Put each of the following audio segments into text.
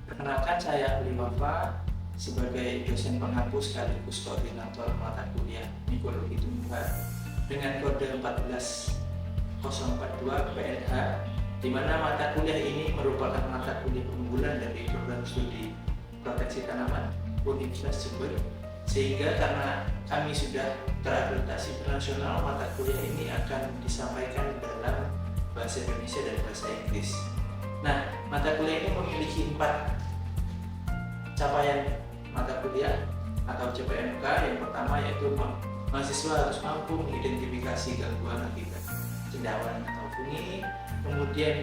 Perkenalkan, saya Ali Wafa sebagai dosen penghapus sekaligus koordinator mata kuliah Mikologi Tumbuhan dengan kode 14042 PNH, di mana mata kuliah ini merupakan mata kuliah unggulan dari program studi proteksi tanaman Universitas Jember, sehingga karena kami sudah terakreditasi internasional, mata kuliah ini akan disampaikan dalam bahasa Indonesia dan bahasa Inggris. Nah, mata kuliah ini memiliki 4 capaian mata kuliah atau CPMK. Yang pertama yaitu mahasiswa harus mampu mengidentifikasi gangguan akibat cendawan atau fungi. Kemudian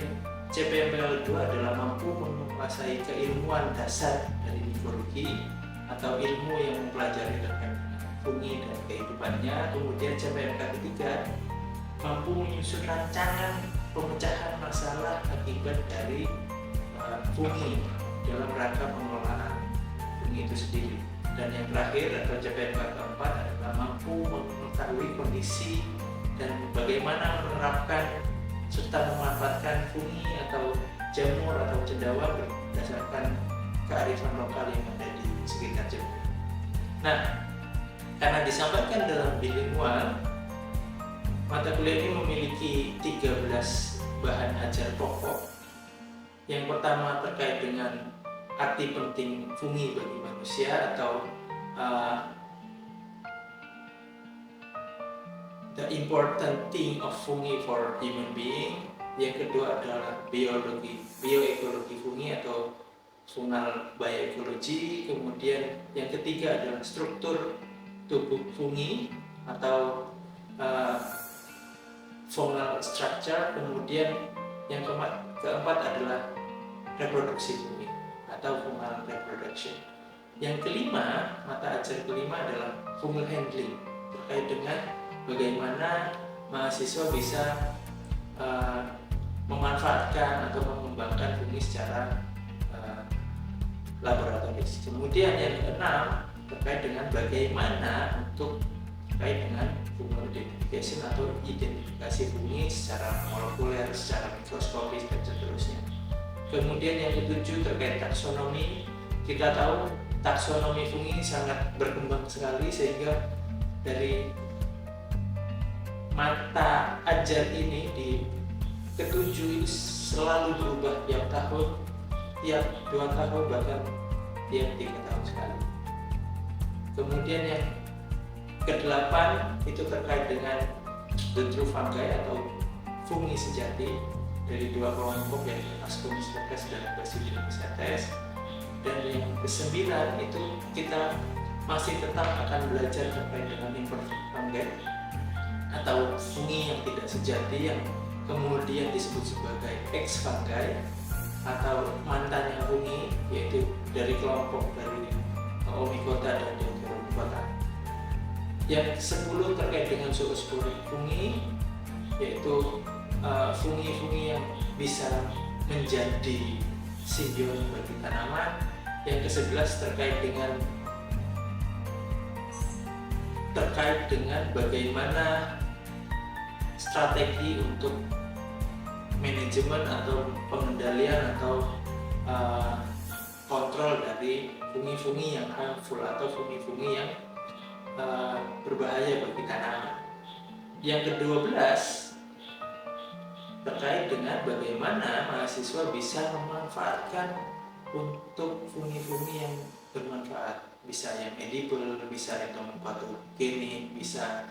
CPMK kedua adalah mampu menguasai keilmuan dasar dari mikologi atau ilmu yang mempelajari terkait fungi dan kehidupannya. Kemudian CPMK ketiga mampu menyusun rancangan pemecahan masalah akibat dari fungi dalam rangka pengelolaan fungi itu sendiri. Dan yang terakhir atau CPMK keempat adalah mampu mengetahui kondisi dan bagaimana menerapkan serta memanfaatkan fungi atau jamur atau cendawan berdasarkan kearifan lokal yang ada di sekitar Jember. Nah, karena disampaikan dalam bilingual, mata kuliah ini memiliki 13 bahan ajar pokok. Yang pertama terkait dengan arti penting fungi bagi manusia atau the important thing of fungi for human being. Yang kedua adalah bioekologi fungi atau fungal bioekologi. Kemudian yang ketiga adalah struktur tubuh fungi atau fungal structure. Kemudian yang keempat adalah reproduksi fungi atau fungal reproduction. Yang kelima, mata ajar kelima adalah fungal handling, terkait dengan bagaimana mahasiswa bisa memanfaatkan atau mengembangkan fungi secara laboratoris. Kemudian yang keenam terkait dengan bagaimana untuk terkait dengan fungal identification atau identifikasi fungi secara molekuler, secara mikroskopis dan seterusnya. Kemudian yang ketujuh terkait taksonomi. Kita tahu taksonomi fungi sangat berkembang sekali, sehingga dari mata ajar ini di ketujuh ini selalu berubah tiap tahun, tiap 2 tahun, bahkan tiap 3 tahun sekali. Kemudian yang kedelapan itu terkait dengan the true fungi atau fungi sejati dari 2 kelompok, yaitu Ascomycetes dan Basidiomycetes. Dan yang kesembilan itu kita masih tetap akan belajar terkait dengan imperfect fungi atau fungi yang tidak sejati, yang kemudian disebut sebagai ex fungi atau mantannya fungi, yaitu dari kelompok dari Oomycota dan Deuteromycota. Yang ke-10 terkait dengan zoosporik fungi, yaitu fungi-fungi yang bisa menjadi simbion bagi tanaman. Yang ke-11 terkait dengan bagaimana strategi untuk manajemen atau pengendalian atau kontrol dari fungi-fungi yang harmful atau fungi-fungi yang berbahaya bagi tanaman. Yang ke-12 terkait dengan bagaimana mahasiswa bisa memanfaatkan untuk fungi-fungi yang bermanfaat, bisa yang edible, bisa yang patogenik, bisa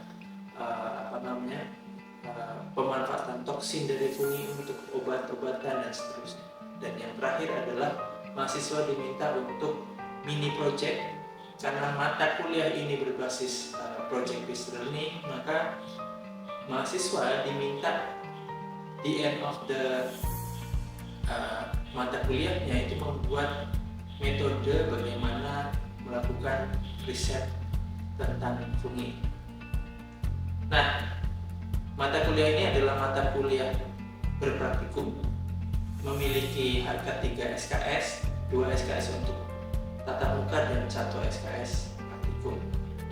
pemanfaatan toksin dari fungi untuk obat-obatan dan seterusnya. Dan yang terakhir adalah mahasiswa diminta untuk mini project. Karena mata kuliah ini berbasis project based learning, maka mahasiswa diminta di end of the mata kuliahnya itu membuat metode bagaimana melakukan riset tentang fungi. Nah, mata kuliah ini adalah mata kuliah berpraktikum, memiliki harga 3 SKS, 2 SKS untuk tatap muka dan 1 SKS praktikum.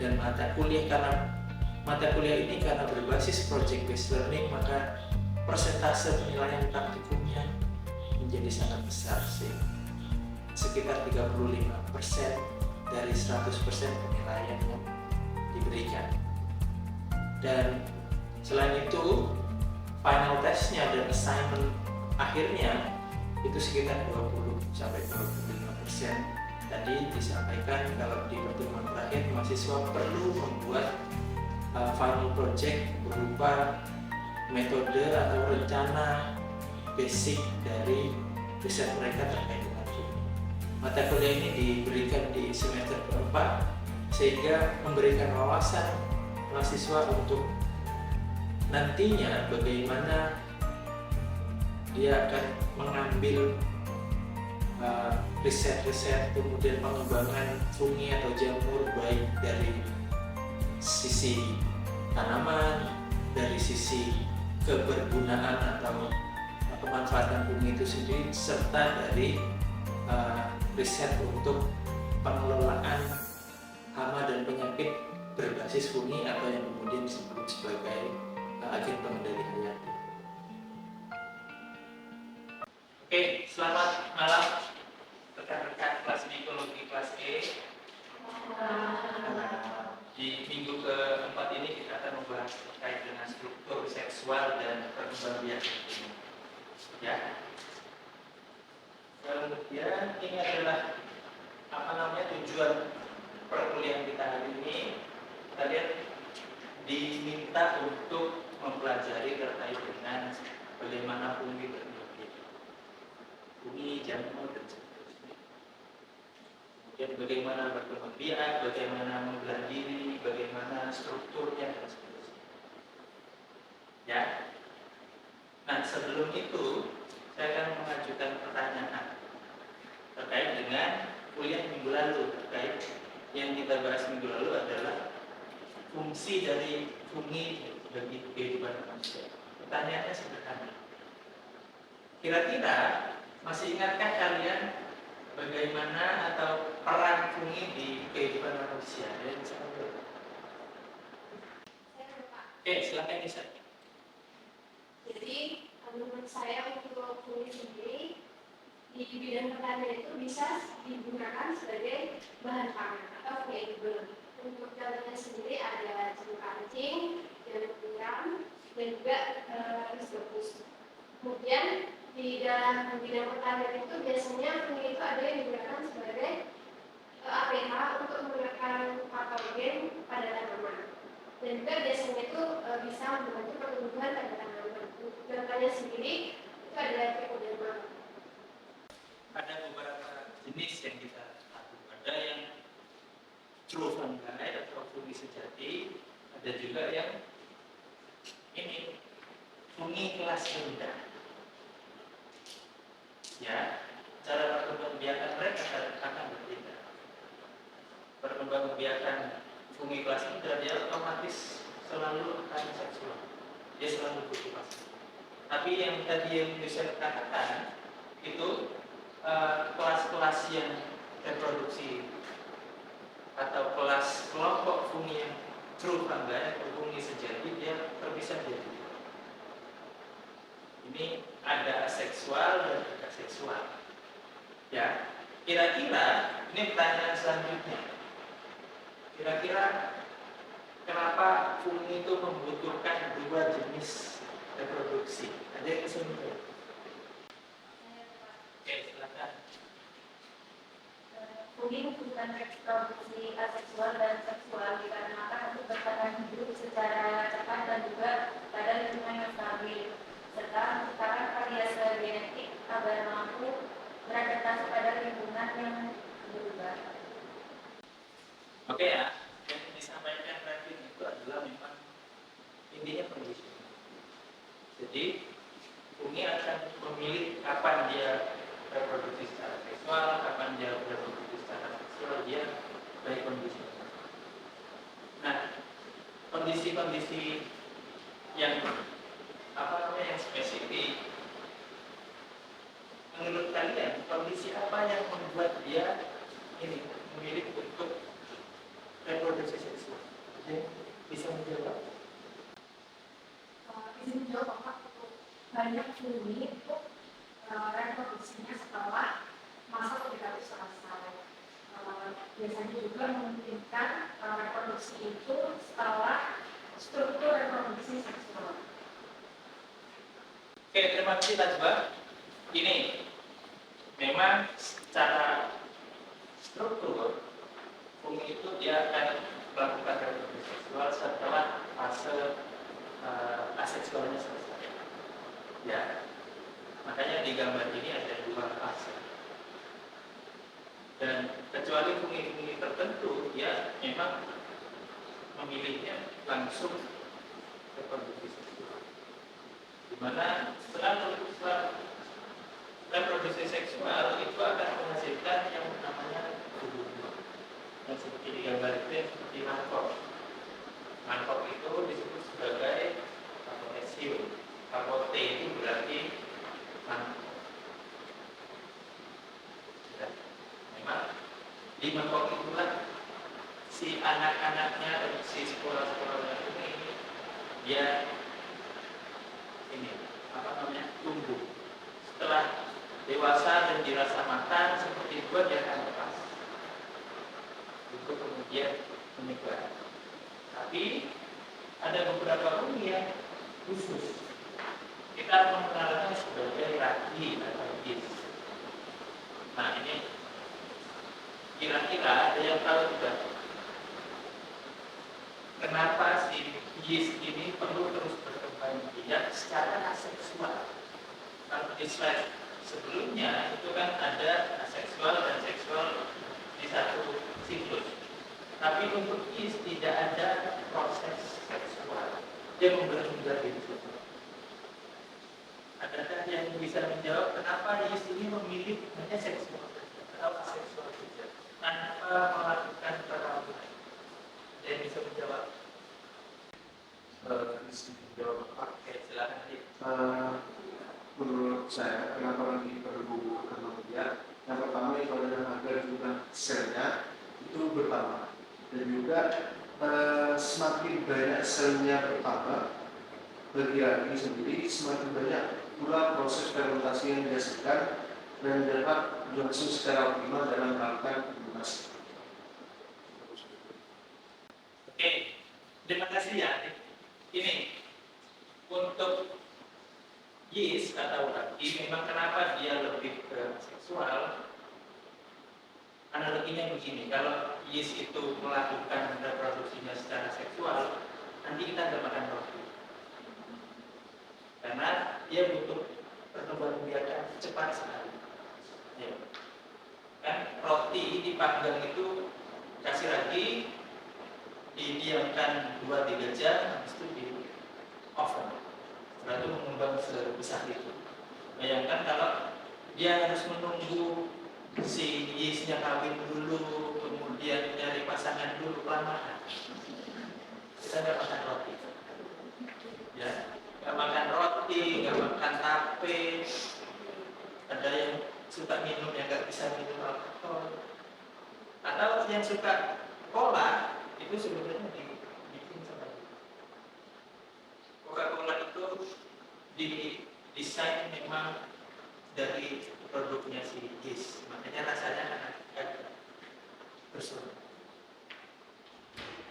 Dan mata kuliah ini karena berbasis project based learning, maka persentase penilaian praktikumnya menjadi sangat besar sih. sekitar 35% dari 100% penilaian yang diberikan. Dan selain itu, final testnya dan assignment akhirnya itu sekitar 20-25%. Tadi disampaikan kalau di pertemuan terakhir mahasiswa perlu membuat final project berupa metode atau rencana basic dari riset mereka terkait dengan fungsi. Mata kuliah ini diberikan di semester keempat sehingga memberikan wawasan mahasiswa untuk nantinya bagaimana dia akan mengambil riset-riset kemudian pengembangan fungi atau jamur, baik dari sisi tanaman, dari sisi kebergunaan atau pemanfaatan fungi itu sendiri, serta dari riset untuk pengelolaan hama dan penyakit berbasis fungi atau yang kemudian disebut sebagai agen pengendali hayati. Oke, selamat malam rekan-rekan kelas mikologi kelas E. Di minggu keempat ini kita akan membahas terkait dengan struktur seksual dan perkembangbiakan ini. Ya. Kemudian ini adalah tujuan perkuliahan kita hari ini. Kita lihat diminta untuk mempelajari terkait dengan bagaimana fungi berkembang, fungi, jamur, dan seterusnya. Kemudian bagaimana berkembang biak, bagaimana menggelar diri, bagaimana strukturnya, dan seterusnya. Ya. Nah, sebelum itu saya akan mengajukan pertanyaan terkait dengan kuliah minggu lalu. Terkait yang kita bahas minggu lalu adalah fungsi dari fungi bagi kehidupan manusia. Pertanyaannya sederhana. Kira-kira masih ingatkah kalian bagaimana atau peran fungi di kehidupan manusia? Oke, silakan Nisa. Jadi, menurut saya untuk fungi sendiri di bidang pertanian itu bisa digunakan sebagai bahan pangan atau valuable. Untuk contohnya sendiri ada jeruk kancing, jeruk tiram, dan juga risopus. Kemudian di dalam bidang pertanian itu biasanya fungi itu ada yang digunakan sebagai APH untuk menggunakan patogen pada tanaman. Dan juga biasanya itu bisa membantu pertumbuhan pada tanaman. Contohnya sendiri itu adalah trichoderma. Ada beberapa jenis yang kita tahu. Ada yang true fungi atau fungi sejati, ada juga yang ini fungi kelas rendah. Ya, cara perkembangbiakan mereka akan berbeda. Perkembangbiakan fungi kelas rendah dia otomatis selalu akan seksual. Dia selalu butuh pasangan. Tapi yang tadi yang bisa katakan itu kelas-kelas yang reproduksi atau kelas kelompok fungi yang true fungi atau fungi sejati dia terpisah jadi. Ini ada aseksual dan tidak seksual. Ya, kira-kira ini pertanyaan selanjutnya. Kira-kira kenapa fungi itu membutuhkan dua jenis reproduksi? Ada yang kesulitan? Oke, silakan. Fungi membutuhkan reproduksi aseksual dan seksual dikarenakan untuk bertahan hidup secara cepat dan juga pada lingkungan yang stabil, serta menciptakan variasi genetik agar mampu beradaptasi pada lingkungan yang berubah. Oke ya, yang disampaikan tadi itu adalah memang intinya kondisi. Jadi fungi akan memilih kapan dia reproduksi secara seksual, kapan dia reproduksi secara seksual, dia baik kondisi. Nah, kondisi-kondisi yang yang spesifik, menurut kalian kondisi apa yang membuat dia ini memilih untuk reproduksi seksual? Jadi, bisa menjawab? Bisa menjawab Pak, banyak fungi itu reproduksinya setelah masa vegetatif Biasanya juga memungkinkan reproduksi itu setelah struktur reproduksi seksual. Oke, terima kasih Najwa. Ini memang secara struktur fungi itu dia akan melakukan reproduksi seksual setelah fase aseksualnya selesai. Ya, makanya di gambar ini ada dua fase. Dan kecuali fungi-fungi tertentu, ya memang memilihnya langsung reproduksi seksual. Dimana setelah reproduksi seksual itu akan menghasilkan yang namanya tubuh. Yang seperti di gambar itu yang seperti mangkok. Mangkok itu disebut sebagai kapotesium. Kapote itu berarti mangkok. Memang di mangkok itulah si anak-anaknya dan si spora-sporanya ini dia ini apa namanya tumbuh. Setelah dewasa dan dirasa matang seperti buah dia akan lepas untuk kemudian menyebar. Tapi ada beberapa fungi yang khusus. Kita mengenalnya sebagai ragi atau yeast. Nah ini kira-kira ada yang tahu juga kenapa si yeast ini perlu terus berkembang biak secara aseksual? Kalau di slide sebelumnya itu kan ada aseksual dan seksual di satu siklus. Tapi untuk yeast tidak ada proses seksual. Dia memberontak itu. Adakah yang bisa menjawab kenapa yeast ini memilih hanya seksual atau aseksual saja tanpa melakukan perawanan? Ada yang bisa menjawab? Oke, silakan. Menurut saya, kenapa lagi perlu berkembang biak? Yang pertama itu adalah agar jumlah selnya itu bertambah, dan juga semakin banyak selnya bertambah bagi ragi sendiri, semakin banyak pula proses fermentasi yang dihasilkan dan dapat berlangsung secara optimal dalam rangka fermentasi. Oke, terima kasih ya. Ini untuk yeast atau ragi memang kenapa dia lebih ke seksual? Analoginya begini, kalau yeast itu melakukan reproduksinya secara seksual, nanti kita nggak makan roti, karena dia butuh pertumbuhan biakan cepat sekali. Ya. Kan roti dipanggang itu kasih ragi, didiamkan 2-3 jam, habis itu di oven. Berarti mengembang sebesar itu. Bayangkan kalau dia harus menunggu si yeastnya kawin dulu, kemudian nyari pasangan dulu, kelamaan. Kita nggak makan roti, ya, nggak makan roti, nggak makan tape. Ada yang suka minum yang nggak bisa minum alkohol, atau yang suka cola itu sebenarnya dibikin sama Coca-Cola itu didesain memang dari produknya si yeast, makanya rasanya agak bersuara.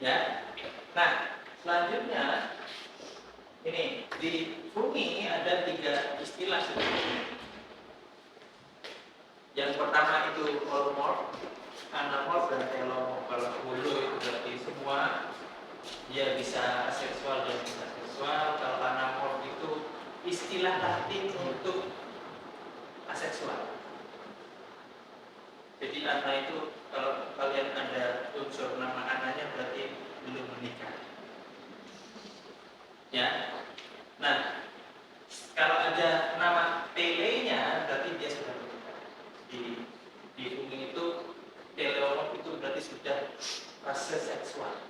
Ya, nah selanjutnya ini di fungi ada 3 istilah sebenarnya. Yang pertama itu holomorf, anamorf, dan telomorf. Kalau holo itu berarti semua, dia bisa aseksual dan bisa seksual. Kalau anamorf itu istilah Latin untuk aseksual. Jadi ana itu kalau kalian ada unsur nama ananya berarti belum menikah. Ya. Nah, kalau ada nama telenya berarti dia sudah menikah. Di fungi itu teleomorf itu berarti sudah fase seksual.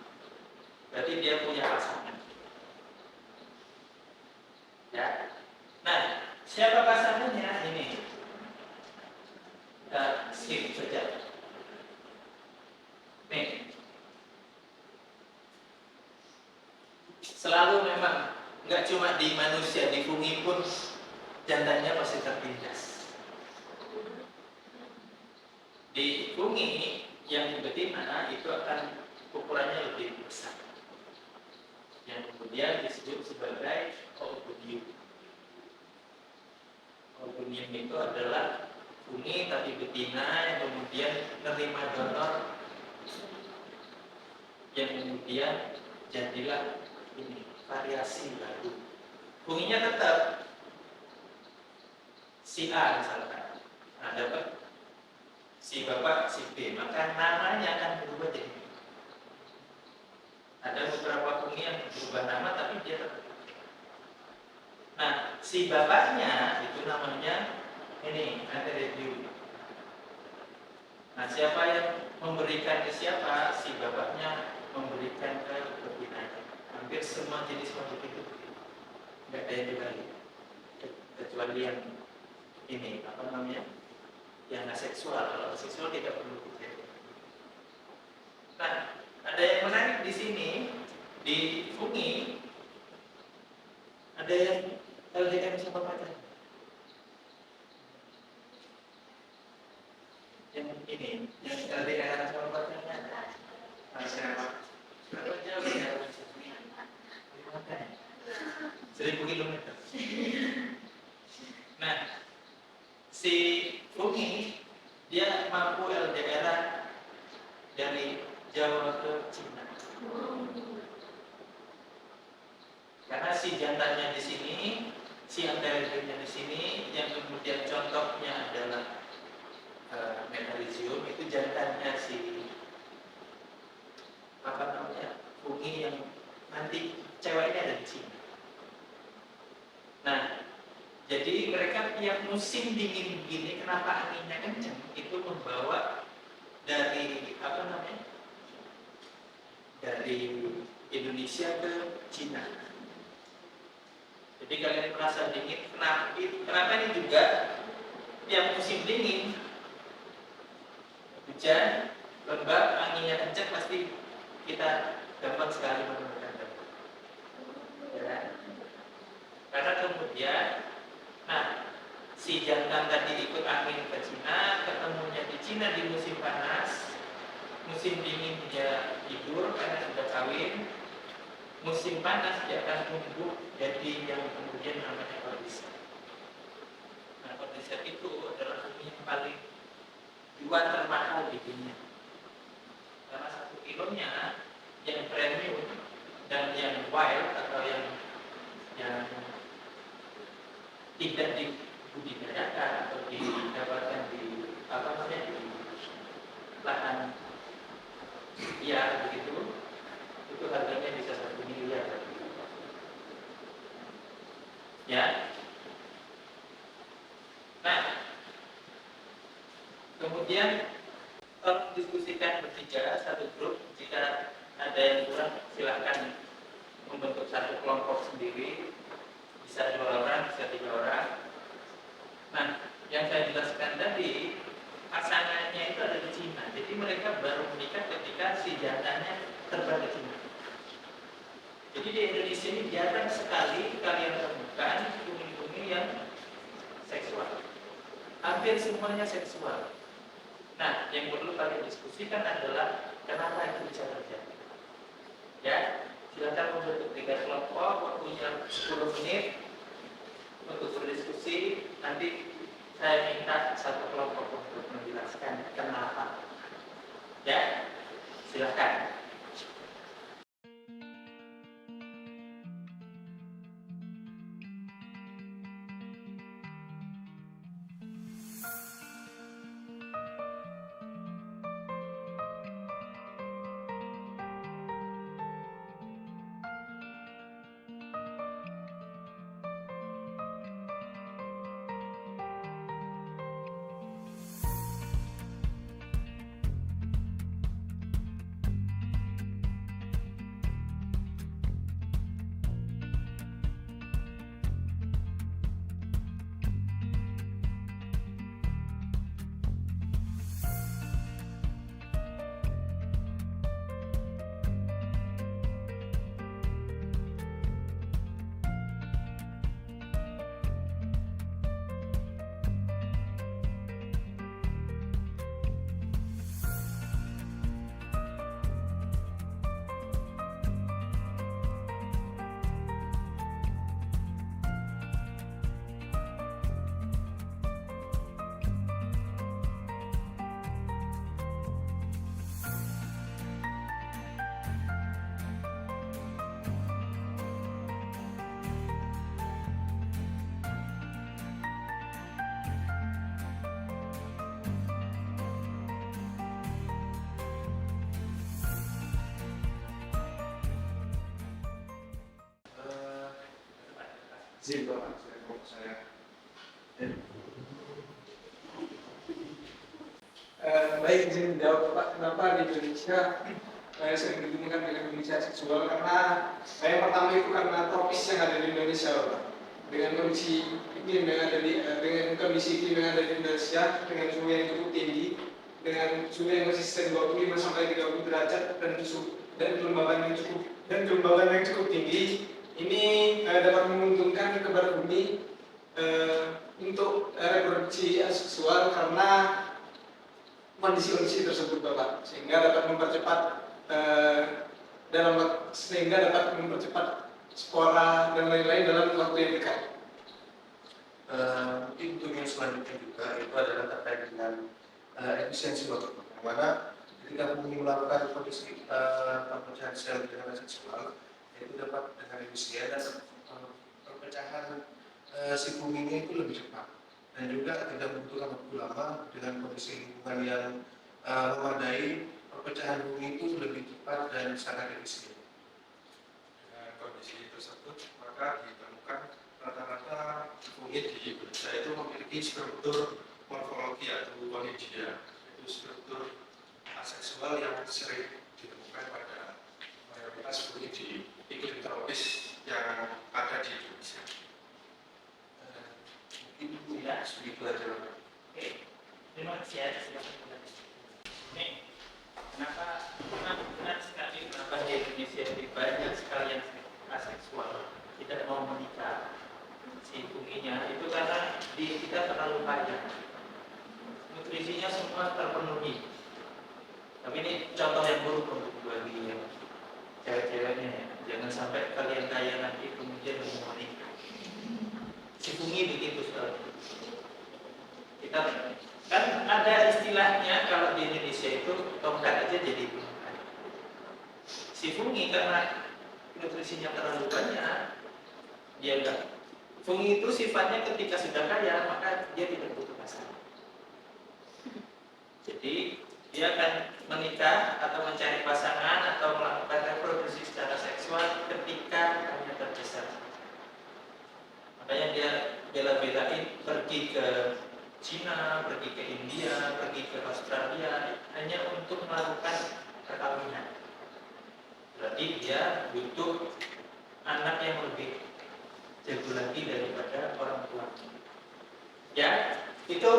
Berarti dia punya pasangan. Ya. Nah, siapa pasangannya ini? Skip saja. Nih, selalu memang nggak cuma di manusia, di fungi pun jantannya pasti tertindas. Di fungi yang betina fungi itu adalah fungi tapi betina yang kemudian menerima donor, yang kemudian jadilah ini variasi baru. Funginya tetap si A misalkan, nah dapat si bapak si B, maka namanya akan berubah jadi B. Ada beberapa fungi yang berubah nama tapi dia tetap. Nah, si bapaknya itu namanya ini anteredium. Nah, siapa yang memberikan ke siapa? Si bapaknya memberikan ke betinanya. Hampir semua jenis makhluk itu nggak ada yang dibalik, kecuali yang ini apa namanya, yang aseksual. Kalau seksual tidak perlu dijaga. Nah, ada yang menarik di sini di fungi, ada yang LDM sama pacar. Yang ini, yang LDM sama pacarnya. Nah, siapa? Berapa jauh ya? 1000 kilometer. Nah, si fungi dia mampu LDR dari Jawa ke Cina. Karena si jantannya di sini, si anterediumnya di sini, yang kemudian contohnya adalah Metarhizium, itu jantannya si apa namanya fungi yang nanti ceweknya ada di Cina. Nah, jadi mereka tiap musim dingin begini, kenapa anginnya kencang? Itu membawa dari apa namanya? Dari Indonesia ke Cina. Jadi kalian merasa dingin, kenapa ini juga tiap musim dingin, hujan, lembab, anginnya kencang, pasti kita gampang sekali menemukan dampak. Ya. Karena kemudian, nah, si jantan tadi ikut angin ke Cina, ketemunya di Cina di musim panas, musim dingin dia tidur karena sudah kawin, musim panas dia akan tumbuh jadi yang kemudian namanya cordyceps. Nah, cordyceps itu adalah fungi yang paling dua termahal di dunia. Karena 1 kilonya yang premium dan yang wild atau yang tidak dibudidayakan atau didapatkan di apa namanya di lahan liar begitu, itu harganya bisa 1 miliar. Ya. Nah, kemudian tolong diskusikan bertiga, satu grup. Jika ada yang kurang, silakan membentuk satu kelompok sendiri. Bisa 2 orang, bisa 3 orang. Nah, yang saya jelaskan tadi, pasangannya itu ada di Cina. Jadi mereka baru menikah ketika si jantannya terbang ke Cina. Jadi di Indonesia ini jarang sekali kalian temukan fungi-fungi yang seksual. Hampir semuanya seksual. Nah, yang perlu kalian diskusikan adalah kenapa itu bisa terjadi. Ya, silakan membentuk 3 kelompok, waktunya 10 menit untuk berdiskusi. Nanti saya minta satu kelompok untuk menjelaskan kenapa. Ya, silakan. Izin Bapak, saya. Baik, izin jawab Pak, kenapa di Indonesia sering dihubungkan dengan kondisi seksual? Karena yang pertama itu karena tropis yang ada di Indonesia, Pak. Dengan kondisi iklim yang ada dengan kondisi iklim yang ada di Indonesia, dengan suhu yang cukup tinggi, dengan suhu yang konsisten 25 sampai 30 derajat dan kelembaban yang cukup tinggi, ini dapat menguntungkan kepada bumi untuk reproduksi seksual karena kondisi-kondisi tersebut Bapak, sehingga dapat mempercepat spora dan lain-lain dalam waktu yang dekat. Mungkin untuk yang selanjutnya juga itu adalah terkait dengan efisiensi waktu, yang mana ketika bumi melakukan kondisi perpecahan sel dengan seksual, itu dapat dengan efisien dan perpecahan si buminya itu lebih cepat dan juga tidak membutuhkan waktu lama. Dengan kondisi lingkungan yang memadai, perpecahan bumi itu lebih cepat dan sangat efisien. Dengan kondisi tersebut, maka ditemukan rata-rata fungit di Indonesia itu memiliki struktur morfologi atau konidia, itu struktur aseksual yang sering ditemukan pada mayoritas fungit di iklim tropis yang ada di Indonesia. Mungkin tidak segitu aja. Oke, terima kasih ya. Silakan. Nih, kenapa benar sekali kenapa di Indonesia ini banyak sekali yang aseksual, tidak mau menikah si funginya itu karena di kita terlalu kaya, nutrisinya semua terpenuhi. Tapi ini contoh yang buruk untuk bagi cewek-ceweknya ya. Jangan sampai kalian kaya nanti kemudian mau menikah. Si fungi begitu sekali. Kita kan ada istilahnya kalau di Indonesia itu tongkat aja jadi tongkat. Si fungi karena nutrisinya terlalu banyak, dia enggak. Fungi itu sifatnya ketika sudah kaya maka dia tidak butuh pasangan. Jadi dia akan menikah atau mencari pasangan atau melakukan reproduksi secara seksual ketika hanya terbesar. Makanya dia bela-belain pergi ke Cina, pergi ke India, pergi ke Australia hanya untuk melakukan perkawinan. Berarti dia butuh anak yang lebih jago lagi daripada orang tua. Ya, itu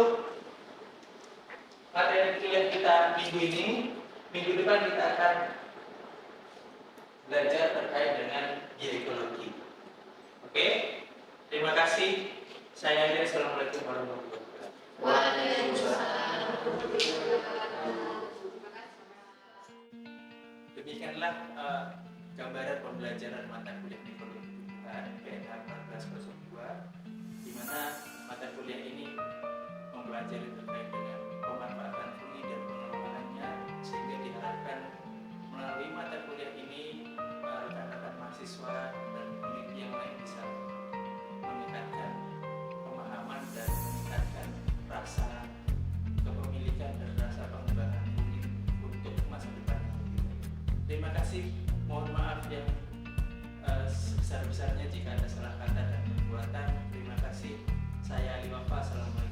materi kuliah kita minggu ini. Minggu depan kita akan belajar terkait dengan ginekolog. Oke, terima kasih. Saya Andri. Assalamualaikum warahmatullahi wabarakatuh. Waalaikumsalam. Demikianlah gambaran pembelajaran mata kuliah ginekolog PNH 1402, di mana mata kuliah ini mempelajari terkait dengan pemanfaatan fungi dan pengelolaannya, sehingga diharapkan melalui mata kuliah ini rekan-rekan mahasiswa dan peneliti yang lain bisa meningkatkan pemahaman dan meningkatkan rasa kepemilikan dan rasa pengembangan fungi untuk masa depan. Terima kasih. Mohon maaf yang sebesar-besarnya jika ada salah kata dan perbuatan. Terima kasih. Saya Ali Wafa. Assalamualaikum.